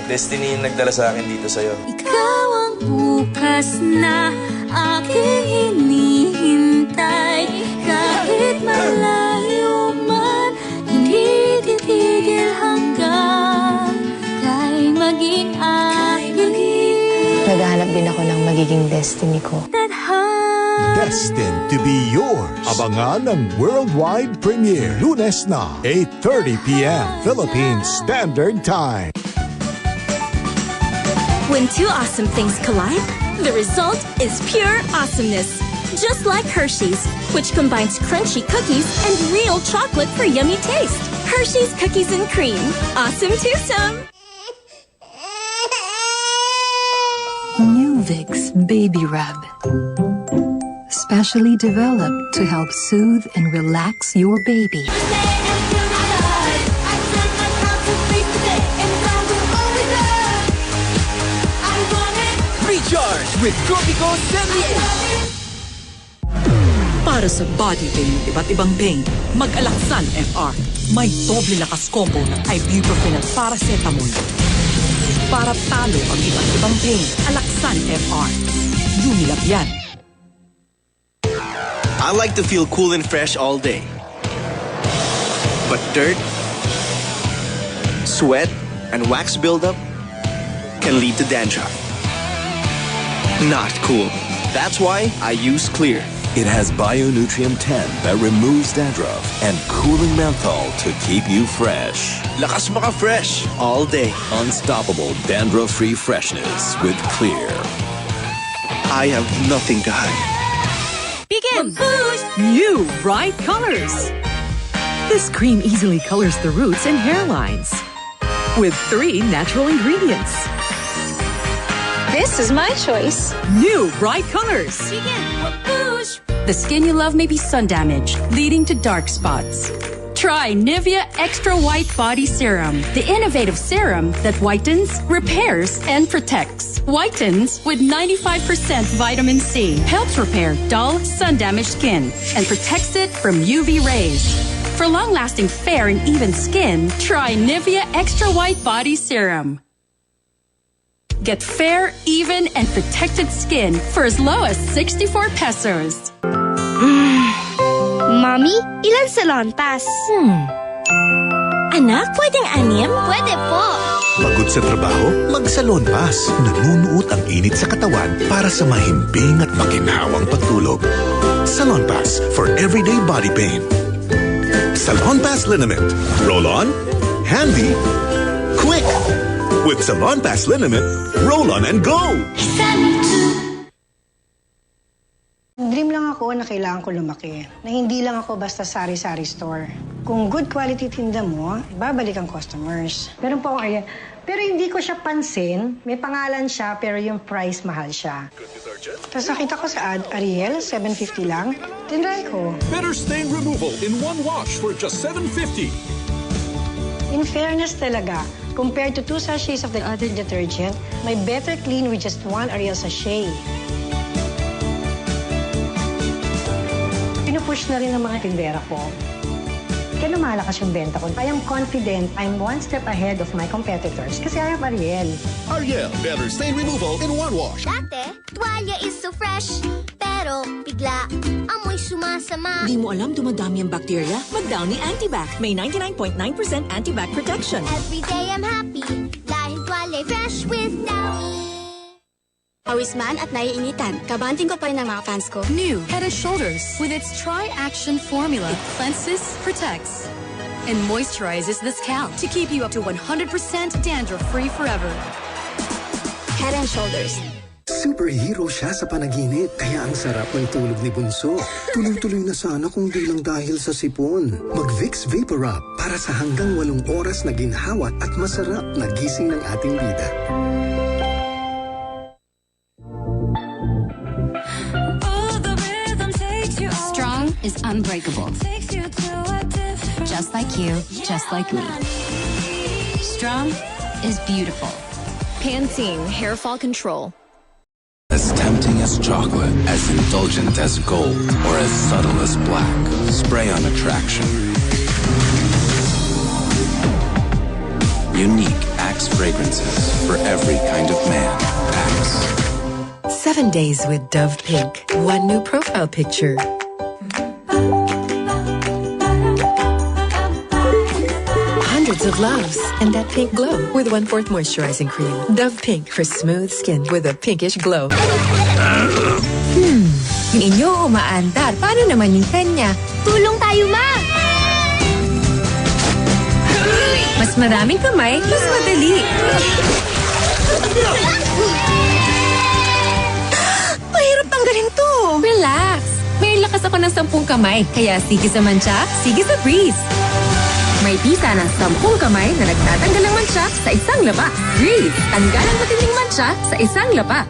Destiny yung nagdala sa akin dito sa'yo. Ikaw ang bukas na aking hinihintay. Kahit malayo man, hindi titigil hanggang kay maging akin. Naghahanap din ako ng magiging destiny ko. Destined to be yours. Abangan ang worldwide premiere. Lunes na, 8:30 p.m. Philippines Standard Time. When two awesome things collide, the result is pure awesomeness. Just like Hershey's, which combines crunchy cookies and real chocolate for yummy taste. Hershey's Cookies and Cream. Awesome twosome. New Vicks Baby Rub. Specially developed to help soothe and relax your baby. Recharge with Tropico 78. Para sa body pain ng iba't ibang pain, mag-Alaxan FR. May doble lakas combo ng ibuprofen at paracetamol. Para talo ang iba't ibang pain, Alaxan FR. Unilab yan. I like to feel cool and fresh all day. But dirt, sweat, and wax buildup can lead to dandruff. Not cool. That's why I use Clear. It has Bionutrient 10 that removes dandruff and cooling menthol to keep you fresh. Lakas maka-fresh all day. Unstoppable dandruff-free freshness with Clear. I have nothing to hide. Begin! New bright colors. This cream easily colors the roots and hairlines with 3 natural ingredients. This is my choice. New bright colors. Begin! The skin you love may be sun damaged, leading to dark spots. Try Nivea Extra White Body Serum, the innovative serum that whitens, repairs, and protects. Whitens with 95% vitamin C, helps repair dull, sun-damaged skin, and protects it from UV rays. For long-lasting fair and even skin, try Nivea Extra White Body Serum. Get fair, even, and protected skin for as low as 64 pesos. Mommy, ilan salon pass? Anak, pwedeng anim? Pwede po. Pagod sa trabaho? Mag-Salon Pass. Nanunuot ang init sa katawan para sa mahimbing at maginhawang pagtulog. Salon Pass for everyday body pain. Salon Pass Liniment. Roll on, handy, quick. With Salon Pass Liniment, roll on and go! Dream lang ako na kailangan ko lumaki. Na hindi lang ako basta sari-sari store. Kung good quality tinda mo, babalik ang customers. Meron po akong idea. Pero hindi ko siya pansin. May pangalan siya, pero yung price mahal siya. Tapos nakita ko sa ad, Ariel, $7.50 lang. Tinry ko. Better stain removal in one wash for just $7.50. In fairness talaga, compared to 2 sachets of the other detergent, may better clean with just 1 Ariel sachet. Pinupush na rin ng mga tindera ko. Kaya lumalakas yung benta ko. I am confident I'm one step ahead of my competitors kasi I have Ariel. Ariel, better stain removal in one wash. Dati, tuwalya is so fresh. Pero, bigla, amoy sumasama. Di mo alam dumadami ang bakterya? Mag-Downy Antibac. May 99.9% antibac protection. Every day I'm happy dahil tuwalya fresh with Downy. Awis man at naiinitan, kabanting ko pa rin ang mga fans ko. New Head & Shoulders with its Tri-Action formula. It cleanses, protects, and moisturizes the scalp to keep you up to 100% dandruff-free forever. Head & Shoulders. Superhero siya sa panaginip, kaya ang sarap ng tulog ni Bunso. Tuloy-tuloy na sana kung di lang dahil sa sipon. Mag-Vicks Vapor Rub para sa hanggang 8 oras na ginhawa at masarap na gising ng ating bida. Strong is unbreakable. Just like you, just like me. Strong is beautiful. Pantene Hair Fall Control. As tempting as chocolate, as indulgent as gold, or as subtle as black. Spray on attraction. Unique Axe best fragrances for every kind of man. Axe. 7 days with Dove Pink. One new profile picture. Hundreds of loves and that pink glow with 1/4 moisturizing cream. Dove Pink for smooth skin with a pinkish glow. Yung inyo umaandar. Paano naman yung kanya? Tulong tayo, Ma! Mas maraming kamay, mas madali. Mahirap tanggalin to. Relax. May lakas ako ng 10 kamay. Kaya sige sa mancha, sige sa Breeze. May bisa ng 10 kamay na nagtatanggal ng mancha sa isang laba. Breeze, tanggal ang matinding mancha sa isang laba.